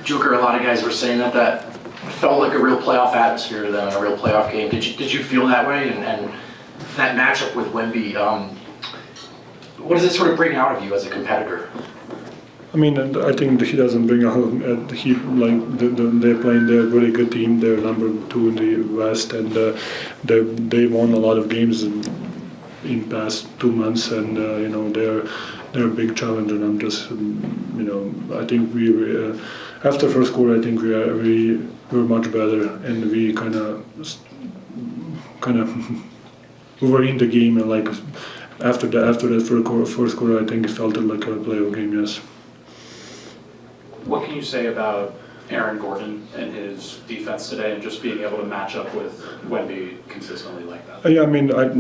Joker, a lot of guys were saying that felt like a real playoff atmosphere to them, a real playoff game. Did you feel that way? And that matchup with Wemby, what does it sort of bring out of you as a competitor? I mean, I think he doesn't bring out they're playing. They're a really good team. They're number 2 in the West, and they won a lot of games in past 2 months, and they're a big challenge. And I'm just I think we after first quarter I think we were much better, and we kind of we were in the game, and like after that first quarter I think it felt like a playoff game. Yes. What can you say about Aaron Gordon and his defense today, and just being able to match up with Wemby consistently like that? Yeah, I mean, I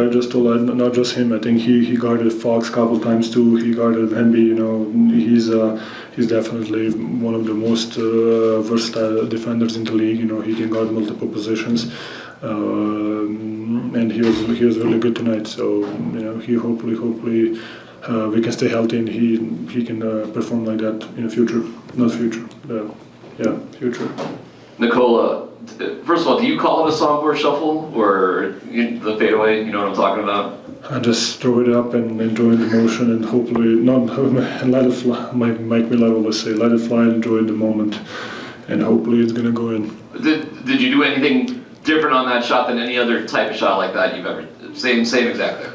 just told not just him. I think he guarded Fox a couple times too. He guarded Wemby. He's definitely one of the most versatile defenders in the league. He can guard multiple positions, and he was really good tonight. So he hopefully. We can stay healthy, and he can perform like that in the future. Not future, future. Nikola, first of all, do you call it a software shuffle or the fadeaway? You know what I'm talking about? I just throw it up and enjoy the motion, and hopefully not let it fly. Mike Miller always say, let it fly and enjoy the moment, and hopefully it's gonna go in. Did you do anything different on that shot than any other type of shot like that you've ever? Same exact thing.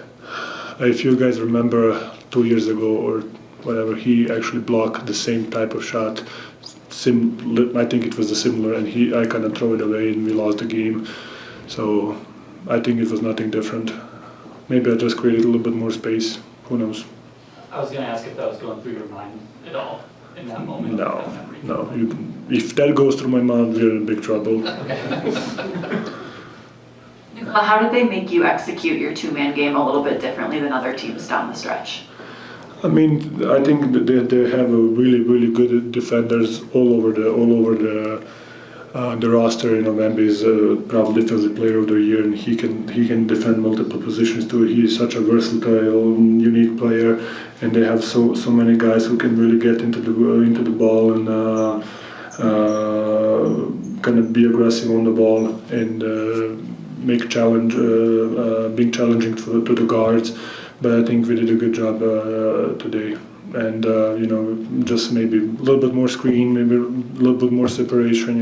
If you guys remember 2 years ago or whatever, he actually blocked the same type of shot. I think it was similar, and I kind of throw it away, and we lost the game. So I think it was nothing different. Maybe I just created a little bit more space. Who knows? I was going to ask if that was going through your mind at all in that moment. No. If that goes through my mind, we're in big trouble. Nikola, how did they make you execute your two-man game a little bit differently than other teams down the stretch? I mean, I think they have a really good defenders all over the roster. Wemby is probably defensive player of the year, and he can defend multiple positions too. He is such a versatile, unique player, and they have so many guys who can really get into the ball and kind of be aggressive on the ball and being challenging to the guards. But I think we did a good job today, and just maybe a little bit more screen, maybe a little bit more separation.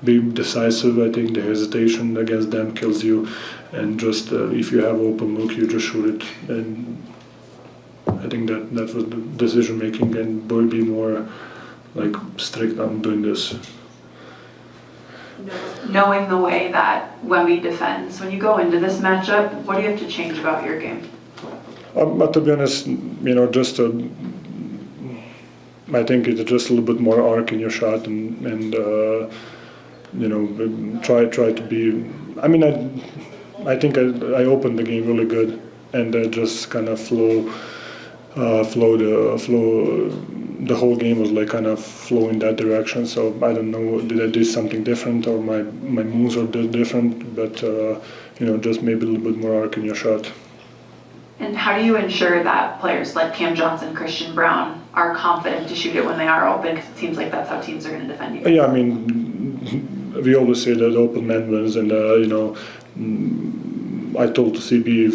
Be decisive. I think the hesitation against them kills you, and just if you have open look, you just shoot it. And I think that was the decision making, and be more like strict on doing this. Knowing the way that Wemby defends, when you go into this matchup, what do you have to change about your game? But to be honest, I think it's just a little bit more arc in your shot, and try to be. I mean, I think I opened the game really good, and just kind of flow. The whole game was like kind of flow in that direction. So I don't know, did I do something different, or my moves are different, but just maybe a little bit more arc in your shot. And how do you ensure that players like Cam Johnson, Christian Brown are confident to shoot it when they are open? Because it seems like that's how teams are going to defend you. Yeah, I mean, we always say that open man wins, and I told to CB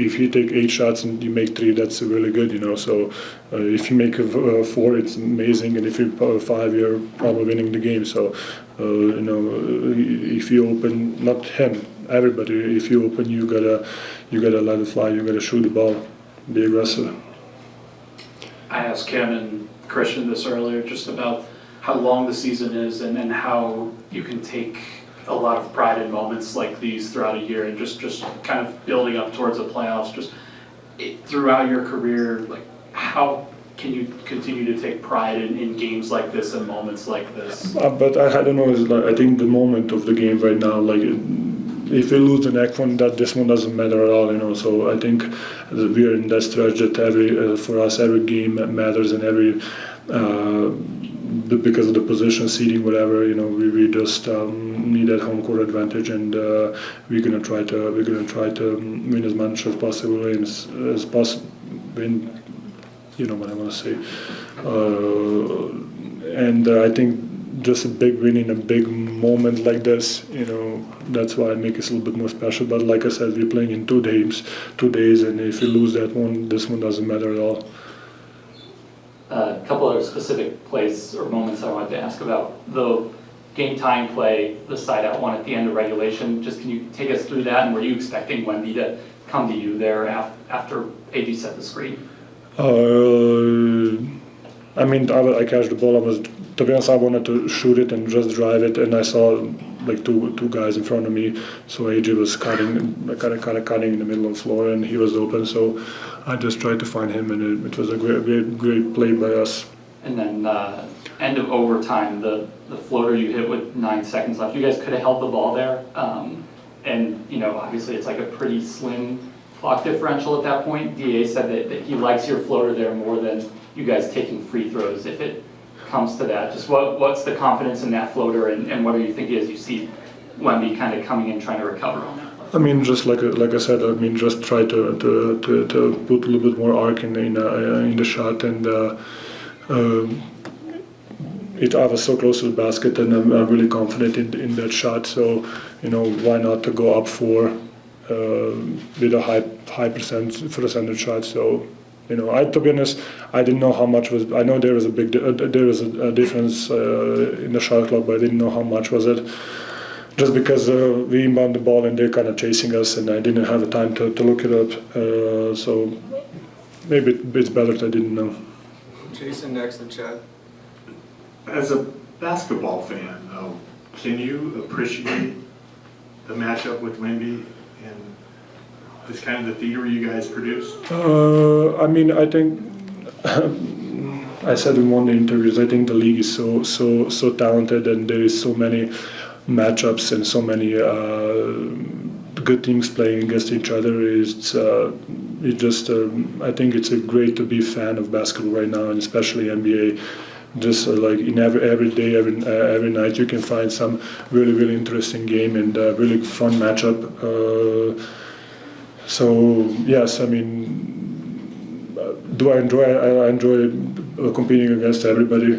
if he take 8 shots and you make 3, that's really good. So if you make 4, it's amazing, and if you 5, you're probably winning the game. So if you open, not him, everybody, if you open, you gotta let it fly. You gotta shoot the ball, be aggressive. I asked Cam and Christian this earlier, just about how long the season is, and then how you can take a lot of pride in moments like these throughout a year, and just kind of building up towards the playoffs. Throughout your career, like, how can you continue to take pride in games like this and moments like this? But I don't know. I think the moment of the game right now, like, if we lose the next one, this one doesn't matter at all. So I think we are in that stretch that for us every game matters, and every. Because of the position, seeding, whatever, we just need that home court advantage, and we're gonna try to win as much as possible, as possible. Win, what I want to say, and I think just a big win in a big moment like this, that's why I make it a little bit more special. But like I said, we're playing in 2 days, and if you lose that one, this one doesn't matter at all. A couple of specific plays or moments I wanted to ask about. The game tying play, the side out one at the end of regulation, just can you take us through that, and were you expecting Wemby to come to you there after AD set the screen? I catch the ball. To be honest, I wanted to shoot it and just drive it, and I saw like two guys in front of me. So AJ was cutting in the middle of the floor, and he was open. So I just tried to find him, and it was a great play by us. And then end of overtime, the floater you hit with 9 seconds left. You guys could have held the ball there, and obviously it's like a pretty slim clock differential at that point. DA said that he likes your floater there more than you guys taking free throws. If it comes to that, just what's the confidence in that floater, and what are you thinking as you see Wemby kind of coming in trying to recover on that? Just like I said, just try to put a little bit more arc in the shot, and I was so close to the basket, and I'm really confident in that shot. So why not to go up 4 with a high percentage shot? So. To be honest, I didn't know how much was. I know there was a difference in the shot clock, but I didn't know how much was it. Just because we inbound the ball and they're kind of chasing us, and I didn't have the time to look it up. So maybe it's better that I didn't know. Jason, next in chat. As a basketball fan, though, can you appreciate the matchup with Wemby and this kind of the theater you guys produce? I think I said in one of the interviews, I think the league is so talented, and there is so many matchups and so many good teams playing against each other. I think it's great to be a fan of basketball right now, and especially NBA. Just like in every day, every night, you can find some really interesting game and really fun matchup. So yes, do I enjoy? I enjoy competing against everybody.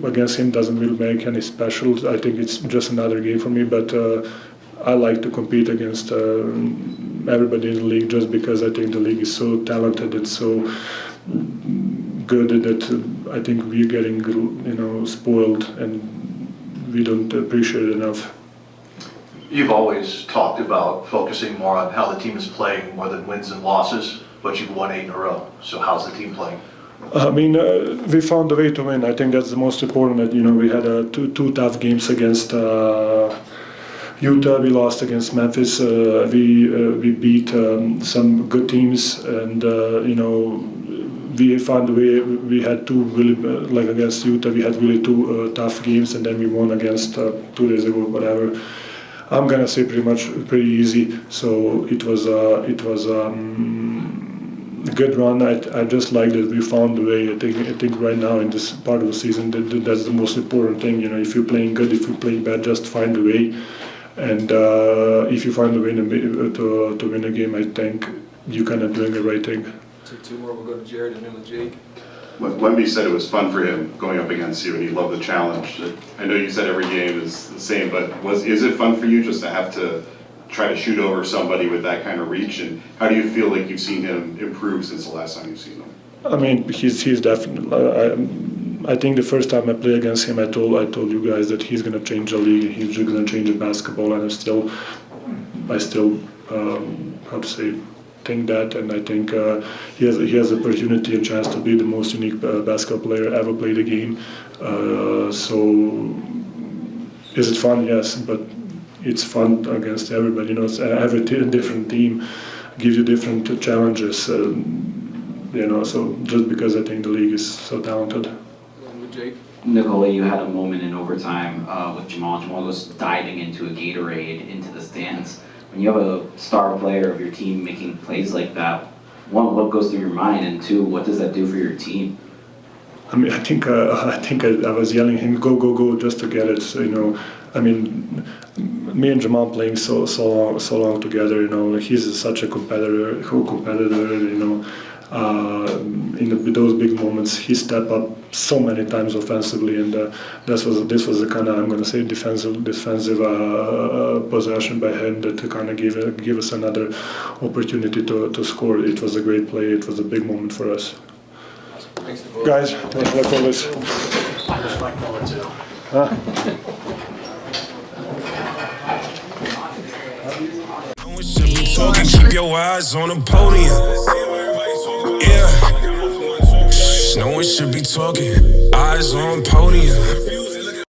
Against him doesn't really make any special. I think it's just another game for me. But I like to compete against everybody in the league, just because I think the league is so talented and so good that I think we're getting spoiled, and we don't appreciate it enough. You've always talked about focusing more on how the team is playing more than wins and losses, but you've won 8 in a row. So how's the team playing? We found a way to win. I think that's the most important. That we had two tough games against Utah. We lost against Memphis. We beat some good teams, and we found a way. We had 2 really like against Utah. We had really 2 tough games, and then we won against 2 days ago, whatever. I'm gonna say pretty easy. So it was a good run. I just like that we found a way. I think right now in this part of the season that's the most important thing. If you're playing good, if you're playing bad, just find a way. And if you find a way to win a game, I think you're kind of doing the right thing. 2 more. We'll go to Jared and then with Jake. Wemby said it was fun for him going up against you, and he loved the challenge. I know you said every game is the same, but is it fun for you just to have to try to shoot over somebody with that kind of reach? And how do you feel like you've seen him improve since the last time you've seen him? He's definitely. I think the first time I played against him, I told you guys that he's gonna change the league. He's gonna change the basketball, and I still think that, and I think he has the opportunity and chance to be the most unique basketball player ever played the game. So is it fun? Yes, but it's fun against everybody. Every different team gives you different challenges. So just because I think the league is so talented. And with Jake. Nikola, you had a moment in overtime with Jamal. Jamal was diving into a Gatorade into the stands. When you have a star player of your team making plays like that, 1, what goes through your mind, and 2, what does that do for your team? I think I was yelling him, go, just to get it. So, me and Jamal playing so long together. He's such a competitor. In the those big moments, he stepped up so many times offensively, and this was a kind of, I'm going to say, defensive possession by him that kind of give us another opportunity to score. It was a great play. It was a big moment for us. Thanks to both. Guys, much luck always. I just like Noah too. No one should be talking, keep your eyes on the podium. Yeah. No one should be talking, eyes on podium.